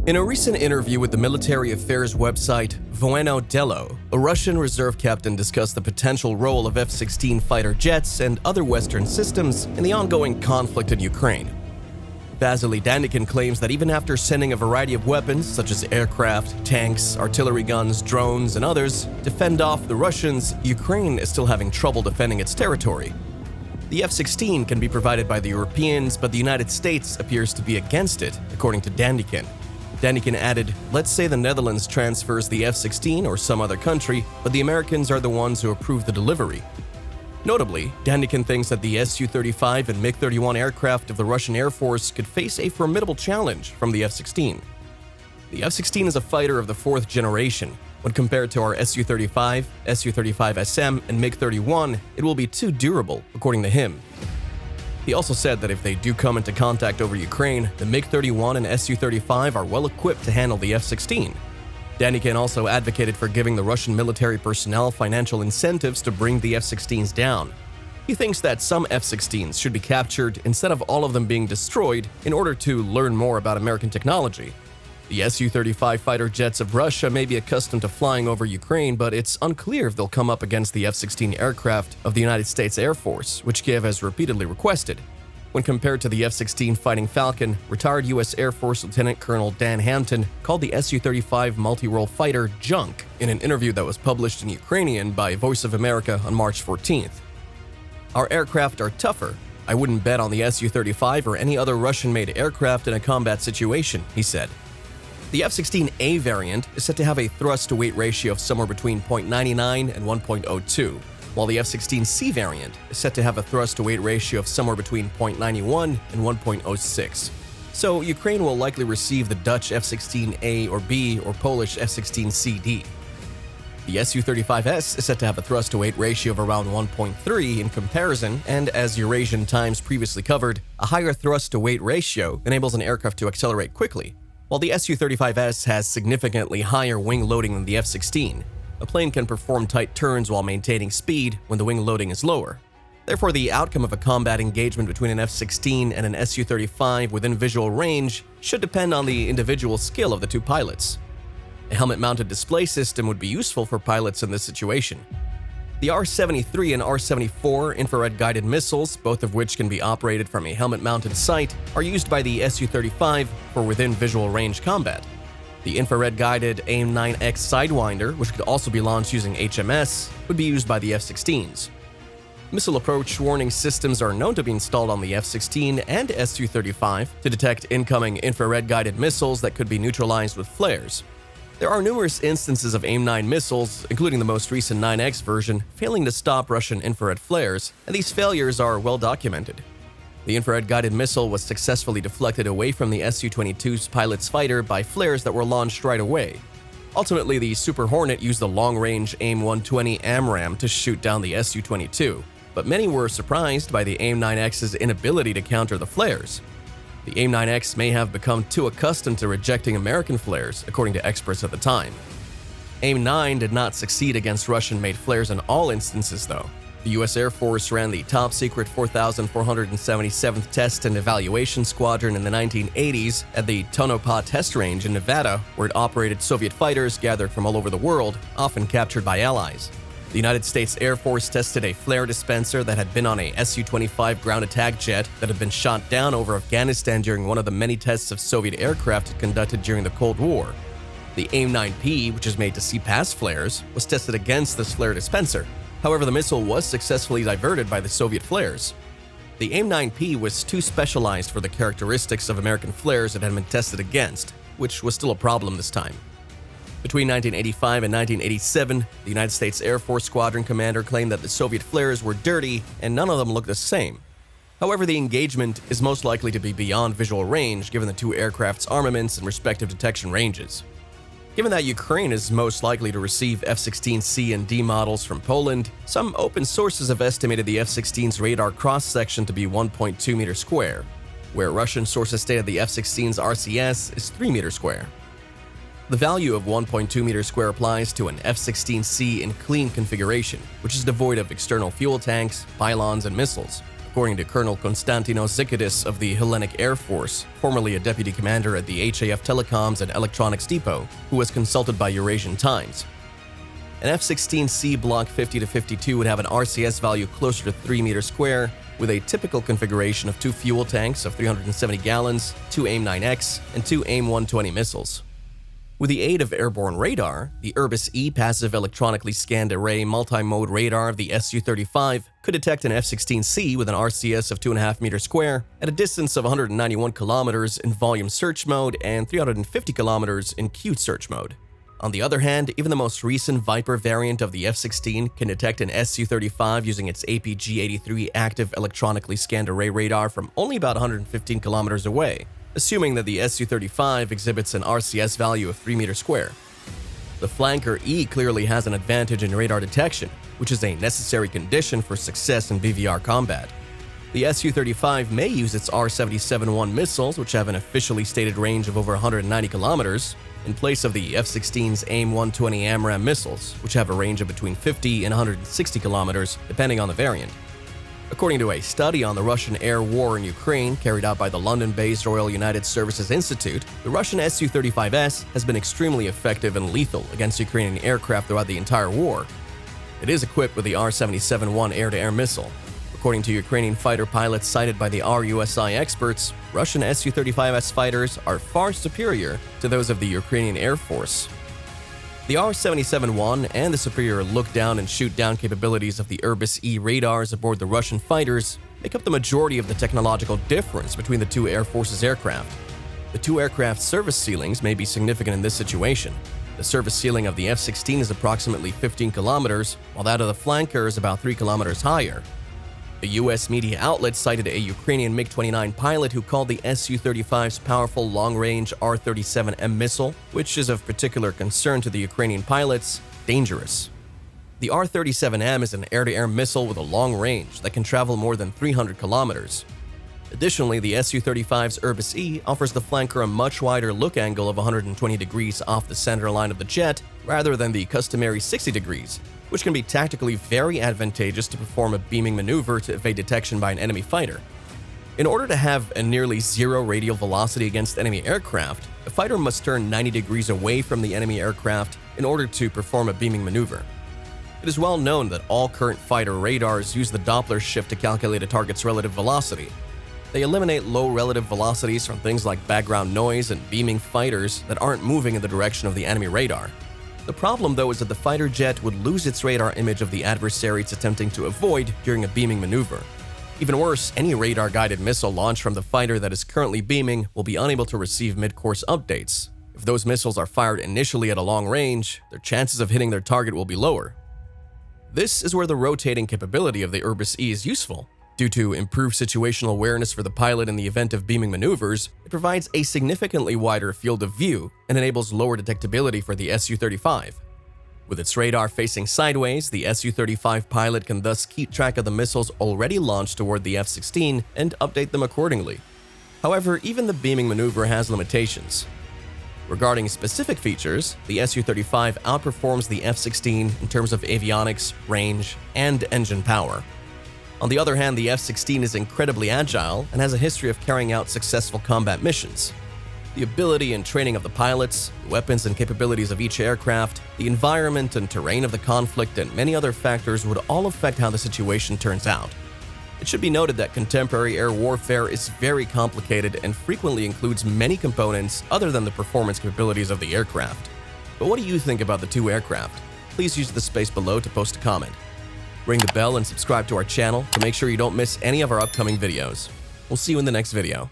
In a recent interview with the military affairs website Voeno Dello, a Russian reserve captain discussed the potential role of F-16 fighter jets and other Western systems in the ongoing conflict in Ukraine. Vasily Danikin claims that even after sending a variety of weapons such as aircraft, tanks, artillery guns, drones, and others to fend off the Russians, Ukraine is still having trouble defending its territory. The F-16 can be provided by the Europeans, but the United States appears to be against it, according to Danikin. Danikin added, "Let's say the Netherlands transfers the F-16 or some other country, but the Americans are the ones who approve the delivery." Notably, Danikin thinks that the Su-35 and MiG-31 aircraft of the Russian Air Force could face a formidable challenge from the F-16. The F-16 is a fighter of the fourth generation. When compared to our Su-35, Su-35SM, and MiG-31, it will be too durable, according to him. He also said that if they do come into contact over Ukraine, the MiG-31 and Su-35 are well equipped to handle the F-16. Danikin also advocated for giving the Russian military personnel financial incentives to bring the F-16s down. He thinks that some F-16s should be captured instead of all of them being destroyed in order to learn more about American technology. The Su-35 fighter jets of Russia may be accustomed to flying over Ukraine, but it's unclear if they'll come up against the F-16 aircraft of the United States Air Force, which Kiev has repeatedly requested. When compared to the F-16 Fighting Falcon, retired U.S. Air Force Lieutenant Colonel Dan Hampton called the Su-35 multi-role fighter junk in an interview that was published in Ukrainian by Voice of America on March 14th. "Our aircraft are tougher. I wouldn't bet on the Su-35 or any other Russian-made aircraft in a combat situation," he said. The F-16A variant is said to have a thrust-to-weight ratio of somewhere between 0.99 and 1.02, while the F-16C variant is set to have a thrust-to-weight ratio of somewhere between 0.91 and 1.06. So Ukraine will likely receive the Dutch F-16A or B or Polish F-16CD. The Su-35S is set to have a thrust-to-weight ratio of around 1.3 in comparison, and as Eurasian Times previously covered, a higher thrust-to-weight ratio enables an aircraft to accelerate quickly, while the Su-35S has significantly higher wing loading than the F-16. A plane can perform tight turns while maintaining speed when the wing loading is lower. Therefore, the outcome of a combat engagement between an F-16 and an Su-35 within visual range should depend on the individual skill of the two pilots. A helmet-mounted display system would be useful for pilots in this situation. The R-73 and R-74 infrared-guided missiles, both of which can be operated from a helmet-mounted sight, are used by the Su-35 for within visual range combat. The infrared-guided AIM-9X Sidewinder, which could also be launched using HMS, would be used by the F-16s. Missile approach warning systems are known to be installed on the F-16 and Su-35 to detect incoming infrared-guided missiles that could be neutralized with flares. There are numerous instances of AIM-9 missiles, including the most recent 9X version, failing to stop Russian infrared flares, and these failures are well documented. The infrared-guided missile was successfully deflected away from the Su-22's pilot's fighter by flares that were launched right away. Ultimately, the Super Hornet used the long-range AIM-120 AMRAAM to shoot down the Su-22, but many were surprised by the AIM-9X's inability to counter the flares. The AIM-9X may have become too accustomed to rejecting American flares, according to experts at the time. AIM-9 did not succeed against Russian-made flares in all instances, though. The U.S. Air Force ran the top-secret 4,477th Test and Evaluation Squadron in the 1980s at the Tonopah Test Range in Nevada, where it operated Soviet fighters gathered from all over the world, often captured by allies. The United States Air Force tested a flare dispenser that had been on a Su-25 ground attack jet that had been shot down over Afghanistan during one of the many tests of Soviet aircraft conducted during the Cold War. The AIM-9P, which is made to see past flares, was tested against this flare dispenser. However, the missile was successfully diverted by the Soviet flares. The AIM-9P was too specialized for the characteristics of American flares it had been tested against, which was still a problem this time. Between 1985 and 1987, the United States Air Force Squadron commander claimed that the Soviet flares were dirty and none of them looked the same. However, the engagement is most likely to be beyond visual range given the two aircraft's armaments and respective detection ranges. Given that Ukraine is most likely to receive F-16C and D models from Poland, some open sources have estimated the F-16's radar cross-section to be 1.2 meters square, where Russian sources stated the F-16's RCS is 3 meters square. The value of 1.2 meters square applies to an F-16C in clean configuration, which is devoid of external fuel tanks, pylons, and missiles. according to Colonel Konstantinos Zikidis of the Hellenic Air Force, formerly a deputy commander at the HAF Telecoms and Electronics Depot, who was consulted by Eurasian Times. An F-16C Block 50-52 would have an RCS value closer to 3 meters square, with a typical configuration of 2 fuel tanks of 370 gallons, 2 AIM-9X, and 2 AIM-120 missiles. With the aid of airborne radar, the Irbis-E passive electronically scanned array multi-mode radar of the Su-35 could detect an F-16C with an RCS of 2.5 meters square at a distance of 191 kilometers in volume search mode and 350 kilometers in cute search mode. On the other hand, even the most recent Viper variant of the F-16 can detect an Su-35 using its APG-83 active electronically scanned array radar from only about 115 kilometers away, assuming that the Su-35 exhibits an RCS value of 3 meters square. The Flanker E clearly has an advantage in radar detection, which is a necessary condition for success in BVR combat. The Su-35 may use its R-77-1 missiles, which have an officially stated range of over 190 kilometers, in place of the F-16's AIM-120 AMRAAM missiles, which have a range of between 50 and 160 kilometers, depending on the variant. According to a study on the Russian air war in Ukraine carried out by the London-based Royal United Services Institute, the Russian Su-35S has been extremely effective and lethal against Ukrainian aircraft throughout the entire war. It is equipped with the R-77-1 air-to-air missile. According to Ukrainian fighter pilots cited by the RUSI experts, Russian Su-35S fighters are far superior to those of the Ukrainian Air Force. The R-77-1 and the superior look-down and shoot-down capabilities of the Irbis-E radars aboard the Russian fighters make up the majority of the technological difference between the two Air Force's aircraft. The two aircraft's service ceilings may be significant in this situation. The service ceiling of the F-16 is approximately 15 kilometers, while that of the Flanker is about 3 kilometers higher. A U.S. media outlet cited a Ukrainian MiG-29 pilot who called the Su-35's powerful long-range R-37M missile, which is of particular concern to the Ukrainian pilots, dangerous. The R-37M is an air-to-air missile with a long range that can travel more than 300 kilometers. Additionally, the Su-35's Irbis-E offers the Flanker a much wider look angle of 120 degrees off the center line of the jet rather than the customary 60 degrees, which can be tactically very advantageous to perform a beaming maneuver to evade detection by an enemy fighter. In order to have a nearly zero radial velocity against enemy aircraft, a fighter must turn 90 degrees away from the enemy aircraft in order to perform a beaming maneuver. It is well known that all current fighter radars use the Doppler shift to calculate a target's relative velocity. They eliminate low relative velocities from things like background noise and beaming fighters that aren't moving in the direction of the enemy radar. The problem, though, is that the fighter jet would lose its radar image of the adversary it's attempting to avoid during a beaming maneuver. Even worse, any radar-guided missile launched from the fighter that is currently beaming will be unable to receive mid-course updates. If those missiles are fired initially at a long range, their chances of hitting their target will be lower. This is where the rotating capability of the Irbis-E is useful. Due to improved situational awareness for the pilot in the event of beaming maneuvers, it provides a significantly wider field of view and enables lower detectability for the Su-35. With its radar facing sideways, the Su-35 pilot can thus keep track of the missiles already launched toward the F-16 and update them accordingly. However, even the beaming maneuver has limitations. Regarding specific features, the Su-35 outperforms the F-16 in terms of avionics, range, and engine power. On the other hand, the F-16 is incredibly agile and has a history of carrying out successful combat missions. The ability and training of the pilots, the weapons and capabilities of each aircraft, the environment and terrain of the conflict, and many other factors would all affect how the situation turns out. It should be noted that contemporary air warfare is very complicated and frequently includes many components other than the performance capabilities of the aircraft. But what do you think about the two aircraft? Please use the space below to post a comment. Ring the bell and subscribe to our channel to make sure you don't miss any of our upcoming videos. We'll see you in the next video.